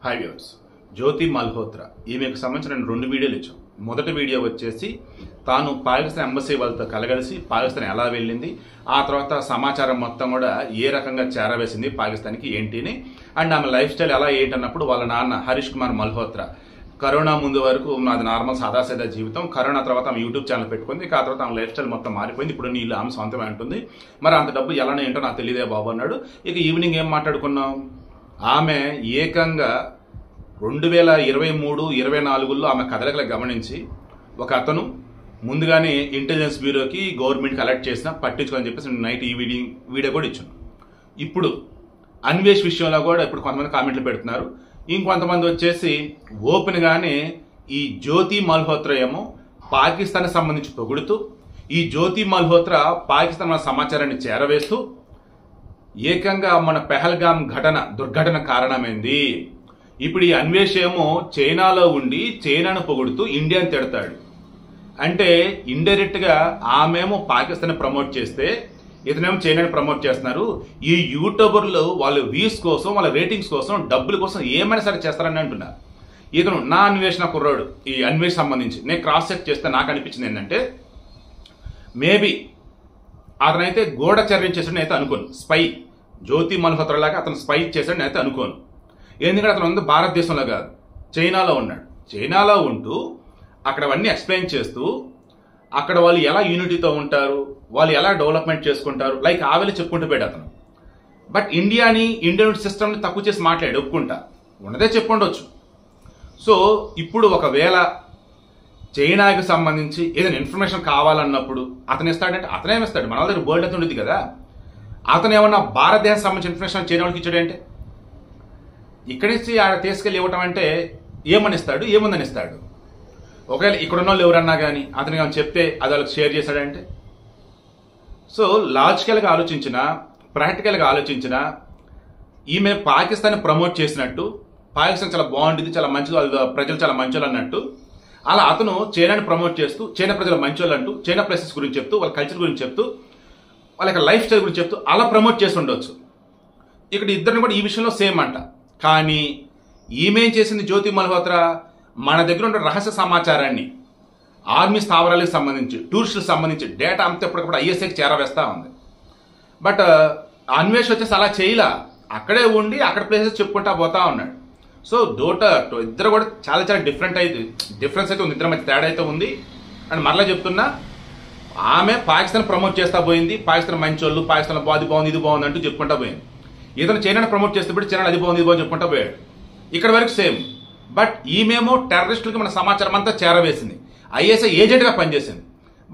Hi viewers, జ్యోతి మల్హోత్రా ఈమెకు సంబంధించిన 2 వీడియోలు ఇచ్చాం. మొదటి వీడియో వచ్చేసి తాను పాకిస్తాన్ ఎంబసీ వాళ్ళతో కలగలిసి పాకిస్తాన్ ఎలా వెళ్ళింది, ఆ తర్వాత సమాచారం మొత్తం కూడా ఏ రకంగా చేరవేసింది పాకిస్తాన్కి ఏంటిని, అండ్ ఆమె లైఫ్ స్టైల్ ఎలా ఏంటన్నప్పుడు వాళ్ళ నాన్న హరీష్ కుమార్ మల్హోత్రా కరోనా ముందు వరకు నాది నార్మల్ సాదాసీదా జీవితం, కరోనా తర్వాత ఆమె యూట్యూబ్ ఛానల్ పెట్టుకుంది, ఆ తర్వాత ఆమె లైఫ్ స్టైల్ మొత్తం మారిపోయింది, ఇప్పుడు నీళ్ళు ఆమె సొంతమే అంటుంది, మరి అంత డబ్బు ఎలానే ఏంటో నాకు తెలియదే బాబు అన్నాడు. ఇక ఈవినింగ్ ఏం మాట్లాడుకున్నాం, ఆమె ఏకంగా 2023-24లో ఆమె కదలికలు గమనించి ఒక అతను ముందుగానే ఇంటెలిజెన్స్ బ్యూరోకి గవర్నమెంట్కి అలర్ట్ చేసిన పట్టించుకోని చెప్పేసి నైట్ ఈ వీడియో కూడా ఇచ్చాను. ఇప్పుడు అన్వేష్ విషయంలో కూడా ఇప్పుడు కొంతమంది కామెంట్లు పెడుతున్నారు, ఇంకొంతమంది వచ్చేసి ఓపెన్గానే ఈ జ్యోతి మల్హోత్రా ఏమో పాకిస్తాన్ సంబంధించి పొగుడుతూ, ఈ జ్యోతి మల్హోత్రా పాకిస్తాన్ సమాచారాన్ని చేరవేస్తూ ఏకంగా మన పెహల్గాం దుర్ఘటన కారణమైంది. ఇప్పుడు ఈ అన్వేష్ ఏమో చైనాలో ఉండి చైనాను పొగుడుతూ ఇండియాని తిడతాడు. అంటే ఇండైరెక్ట్ గా ఆమెమో పాకిస్తాన్ ప్రమోట్ చేస్తే ఇతనేమో చైనాని ప్రమోట్ చేస్తున్నారు. ఈ యూట్యూబర్లు వాళ్ళ వ్యూస్ కోసం, వాళ్ళ రేటింగ్స్ కోసం, డబ్బుల కోసం ఏమైనా సరే చేస్తారని అంటున్నారు. ఇతను నా అన్వేషణ కుర్రాడు, ఈ అన్వేష్ సంబంధించి నేను క్రాస్ చెక్ చేస్తే నాకు అనిపించింది ఏంటంటే మేబీ అతనైతే గూఢచర్యం చేసాడని అయితే అనుకోను. స్పై జ్యోతి మల్హోత్రా లాగా అతను స్పై చేశాడని అయితే అనుకోను. ఎందుకంటే అతను ఉంది భారతదేశంలో కాదు, చైనాలో ఉన్నాడు. చైనాలో ఉంటూ అక్కడ అవన్నీ ఎక్స్ప్లెయిన్ చేస్తూ అక్కడ వాళ్ళు ఎలా యూనిటీతో ఉంటారు, వాళ్ళు ఎలా డెవలప్మెంట్ చేసుకుంటారు, లైక్ ఆవేళ చెప్పుకుంటూ పోయాడు అతను. బట్ ఇండియన్ సిస్టమ్ని తక్కువ చేసి మాట్లాడు, ఒప్పుకుంటా, ఉన్నదే చెప్పుండొచ్చు. సో ఇప్పుడు ఒకవేళ చైనాకి సంబంధించి ఏదైనా ఇన్ఫర్మేషన్ కావాలన్నప్పుడు అతను ఇస్తాడంటే అతనేమిస్తాడు, మన వాళ్ళ దగ్గర బోల్డ్ అయితే ఉండేది కదా. అతను ఏమన్నా భారతదేశం సంబంధించిన ఇన్ఫర్మేషన్ చైనా వాళ్ళకి ఇచ్చాడంటే ఇక్కడి నుంచి ఆడ తీసుకెళ్ళి ఇవ్వటం అంటే ఏమని ఇస్తాడు, ఏముందని ఇస్తాడు. ఒకవేళ ఇక్కడున్న వాళ్ళు ఎవరన్నా కానీ అతనికి ఏమైనా చెప్తే అది వాళ్ళకి షేర్ చేశాడంటే. సో లాజికల్గా ఆలోచించిన, ప్రాక్టికల్గా ఆలోచించిన ఈమె పాకిస్తాన్ ప్రమోట్ చేసినట్టు, పాకిస్తాన్ చాలా బాగుంటుంది, చాలా మంచిది, వాళ్ళ ప్రజలు చాలా మంచోళ్ళు అన్నట్టు, అలా అతను చైనాని ప్రమోట్ చేస్తూ చైనా ప్రజలు మంచోళ్ళు అంటూ చైనా ప్లేసెస్ గురించి చెప్తూ, వాళ్ళ కల్చర్ గురించి చెప్తూ, వాళ్ళ యొక్క లైఫ్ స్టైల్ గురించి చెప్తూ అలా ప్రమోట్ చేసి ఉండొచ్చు. ఇక్కడ ఇద్దరిని కూడా ఈ విషయంలో సేమ్ అంట. కానీ ఈమెం చేసింది జ్యోతి మల్హోత్రా, మన దగ్గర ఉన్న రహస్య సమాచారాన్ని ఆర్మీ స్థావరాలకు సంబంధించి, టూరిస్టులకు సంబంధించి డేటా అంతా ఎప్పటికప్పుడు ఐఎస్ఐకి చేరవేస్తా ఉంది. బట్ అన్వేష్ వచ్చేసి అలా చేయలా, అక్కడే ఉండి అక్కడ ప్లేసెస్ చెప్పుకుంటా పోతా ఉన్నాడు. సో ఇద్దరు కూడా చాలా చాలా డిఫరెన్స్ అయితే ఉంది, ఇద్దరి మధ్య తేడా అయితే ఉంది. అండ్ మరలా చెప్తున్నా, ఆమె పాకిస్తాన్ ప్రమోట్ చేస్తా పోయింది, పాకిస్తాన్ మంచోళ్ళు, పాకిస్తాన్ అది బాగుంది ఇది బాగుంది అంటూ చెప్పుకుంటా పోయింది. ఇతను చైనాను ప్రమోట్ చేస్తే చైనా అది బాగుంది ఇది బాగుంది చెప్పుకుంటా పోయాడు. ఇక్కడ వరకు సేమ్. బట్ ఈమెమో టెర్రరిస్టులకి మన సమాచారం అంతా చేరవేసింది, ఐఎస్ఐ ఏజెంట్గా పనిచేసింది.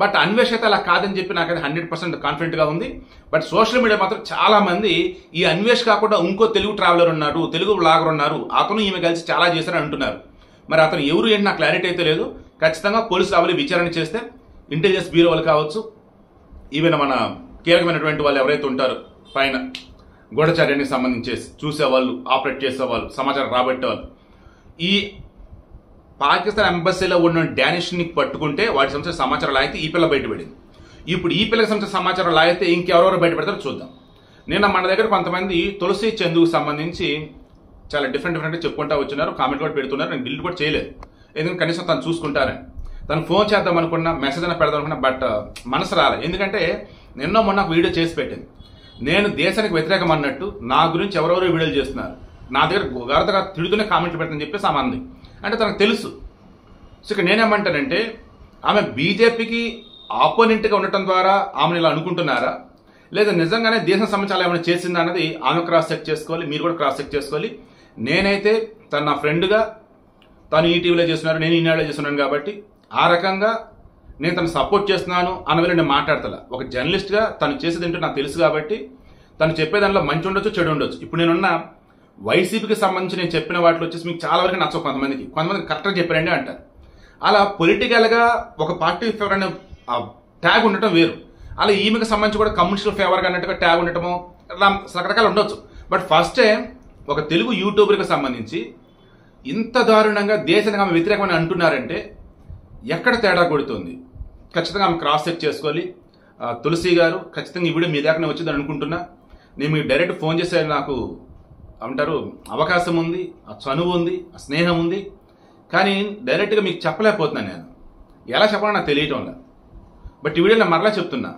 బట్ అన్వేష్ అయితే అలా కాదని చెప్పి నాకైతే 100% కాన్ఫిడెంట్గా ఉంది. బట్ సోషల్ మీడియా మాత్రం చాలా మంది ఈ అన్వేష్ కాకుండా ఇంకో తెలుగు ట్రావెలర్ ఉన్నారు, తెలుగు బ్లాగర్ ఉన్నారు, అతను ఈమె కలిసి చాలా చేశారని అంటున్నారు. మరి అతను ఎవరు ఏంటి నాకు క్లారిటీ అయితే లేదు. ఖచ్చితంగా పోలీసులు అవన్నీ విచారణ చేస్తే ఇంటెలిజెన్స్ బ్యూరో వాళ్ళు కావచ్చు, ఈవెన్ మన కీలకమైనటువంటి వాళ్ళు ఎవరైతే ఉంటారో పైన గూఢచర్యానికి సంబంధించి చూసేవాళ్ళు, ఆపరేట్ చేసేవాళ్ళు, సమాచారం రాబట్టేవాళ్ళు, ఈ పాకిస్తాన్ ఎంబసీలో ఉన్న డానిష్ని పట్టుకుంటే వాటి సంబంధించిన సమాచారం లాగితే ఈ పిల్ల బయటపడింది. ఇప్పుడు ఈ పిల్లకి సంబంధించిన సమాచారం లాగితే ఇంకెవరెవరు బయటపెడతారో చూద్దాం. నిన్న మన దగ్గర కొంతమంది తులసి చందుకు సంబంధించి చాలా డిఫరెంట్గా చెప్పుకుంటా వచ్చినారు, కామెంట్ కూడా పెడుతున్నారు. నేను డిలీట్ కూడా చేయలేదు, ఎందుకంటే కనీసం తను చూసుకుంటారని. తను ఫోన్ చేద్దాం అనుకున్నా, మెసేజ్ అయినా పెడదాం అనుకున్నా, బట్ మనసు రాలేదు. ఎందుకంటే నిన్న మొన్న ఒక వీడియో చేసి పెట్టింది, నేను దేశానికి వ్యతిరేకం అన్నట్టు నా గురించి ఎవరెవరో వీడియోలు చేస్తున్నారు, నా దగ్గర గరదగా తిడుతూనే కామెంట్లు పెడతానని చెప్పేసి ఆమె అంది. అంటే తనకు తెలుసు. సో ఇక్కడ నేనేమంటానంటే ఆమె బీజేపీకి ఆపోనెంట్గా ఉండటం ద్వారా ఆమెను ఇలా అనుకుంటున్నారా, లేదా నిజంగానే దేశం సంబంధించి ఏమైనా చేసిందా అన్నది ఆమె క్రాస్ చెక్ చేసుకోవాలి, మీరు కూడా క్రాస్ చెక్ చేసుకోవాలి. నేనైతే తను నా ఫ్రెండ్గా, తను ఈ టీవీలో చేస్తున్నారు, నేను ఈనాడులో చేస్తున్నాను కాబట్టి ఆ రకంగా నేను తను సపోర్ట్ చేస్తున్నాను అన్నవేళ నేను మాట్లాడతా. ఒక జర్నలిస్ట్గా తను చేసేది ఏంటో నాకు తెలుసు కాబట్టి తను చెప్పేదానిలో మంచి ఉండొచ్చు, చెడు ఉండొచ్చు. ఇప్పుడు నేనున్న వైసీపీకి సంబంధించి నేను చెప్పిన వాటిలో వచ్చేసి మీకు చాలా వరకు నచ్చవు, కొంతమందికి కరెక్ట్గా చెప్పారండి అంటారు. అలా పొలిటికల్గా ఒక పార్టీ ఫేవర్ అనే ట్యాగ్ ఉండటం వేరు, అలా ఈమెకి సంబంధించి కూడా కమ్యూనిస్టుల ఫేవర్గా అన్నట్టుగా ట్యాగ్ ఉండటము రకరకాలు ఉండొచ్చు. బట్ ఫస్ట్ టైం ఒక తెలుగు యూట్యూబర్కి సంబంధించి ఇంత దారుణంగా దేశానికి ఆమె వ్యతిరేకమని అంటున్నారంటే ఎక్కడ తేడా కొడుతుంది. ఖచ్చితంగా ఆమె క్రాస్ చెక్ చేసుకోవాలి. తులసి గారు ఖచ్చితంగా ఈ వీడియో మీ దాకానే వచ్చిందని అనుకుంటున్నా. నేను మీకు డైరెక్ట్ ఫోన్ చేసి నాకు అంటారు అవకాశం ఉంది, ఆ చనువు ఉంది, ఆ స్నేహం ఉంది. కానీ డైరెక్ట్గా మీకు చెప్పలేకపోతున్నాను నేను. ఎలా చెప్పాలో నాకు తెలియటం లేదు. బట్ ఈ వీడియో నేను మరలా చెప్తున్నా,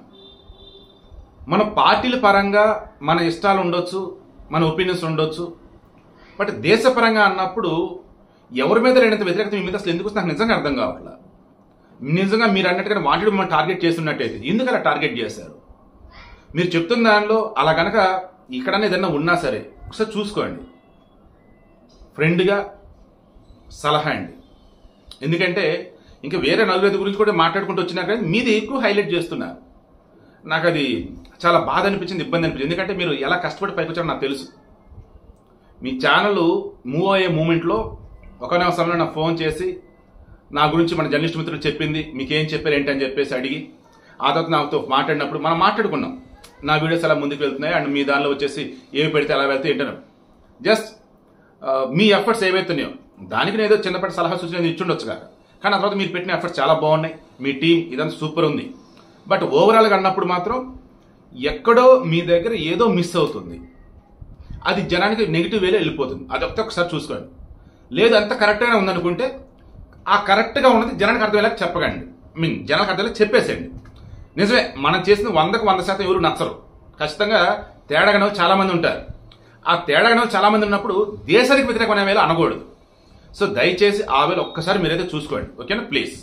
మన పార్టీల పరంగా మన ఇష్టాలు ఉండొచ్చు, మన ఒపీనియన్స్ ఉండొచ్చు. బట్ దేశపరంగా అన్నప్పుడు ఎవరి మీద లేనంత వ్యతిరేకత మీ మీద అసలు ఎందుకు నాకు నిజంగా అర్థం కావట్లేదు. నిజంగా మీరు అన్నట్టుగా వాంటెడ్ మిమ్మల్ని టార్గెట్ చేస్తున్నట్టయితే ఎందుకు అలా టార్గెట్ చేశారు? మీరు చెప్తున్న దానిలో అలా కనుక ఇక్కడనే ఏదన్నా ఉన్నా సరే ఒకసారి చూసుకోండి. ఫ్రెండ్గా సలహా అండి. ఎందుకంటే ఇంకా వేరే నలుగురి గురించి కూడా మాట్లాడుకుంటూ వచ్చినా కానీ మీది ఎక్కువ హైలైట్ చేస్తున్నారు. నాకు అది చాలా బాధ అనిపించింది, ఇబ్బంది అనిపించింది. ఎందుకంటే మీరు ఎలా కష్టపడి పైకి వచ్చారో నాకు తెలుసు. మీ ఛానల్ మూవ్ అయ్యే మూమెంట్లో ఒకనొక సమయంలో నాకు ఫోన్ చేసి నా గురించి మన జర్నలిస్ట్ మిత్రులు చెప్పింది మీకేం చెప్పారు ఏంటి అని చెప్పేసి అడిగి ఆ తర్వాత నాతో మాట్లాడినప్పుడు మనం మాట్లాడుకున్నాం. నా వీడియోస్ ఎలా ముందుకు వెళ్తున్నాయి అండ్ మీ దానిలో వచ్చేసి ఏవి పెడితే ఎలా వెళ్తే ఏంటను జస్ట్ మీ ఎఫర్ట్స్ ఏవైతున్నాయో దానికి నేను ఏదో చిన్నపాటి సలహా సూచన ఇచ్చుండొచ్చు కాక. కానీ ఆ తర్వాత మీరు పెట్టిన ఎఫర్ట్స్ చాలా బాగున్నాయి, మీ టీం ఇదంతా సూపర్ ఉంది. బట్ ఓవరాల్గా అన్నప్పుడు మాత్రం ఎక్కడో మీ దగ్గర ఏదో మిస్ అవుతుంది. అది జనానికి నెగిటివ్ వేలో వెళ్ళిపోతుంది. అది ఒకసారి చూసుకోండి. లేదు అంత కరెక్ట్గానే ఉందనుకుంటే ఆ కరెక్ట్గా ఉన్నది జనానికి అర్థమయ్యేలా చెప్పకండి. జనానికి అర్థమయ్యేలా చెప్పేసేయండి. నిజమే, మనం చేసిన 100కు 100% ఎవరు నచ్చరు. ఖచ్చితంగా తేడాగా చాలా మంది ఉంటారు. ఆ తేడాగా చాలా మంది ఉన్నప్పుడు దేశానికి వ్యతిరేకమైన వేళ అనకూడదు. సో దయచేసి ఆ వేళ ఒక్కసారి మీరైతే చూసుకోండి. ఓకేనా? ప్లీజ్.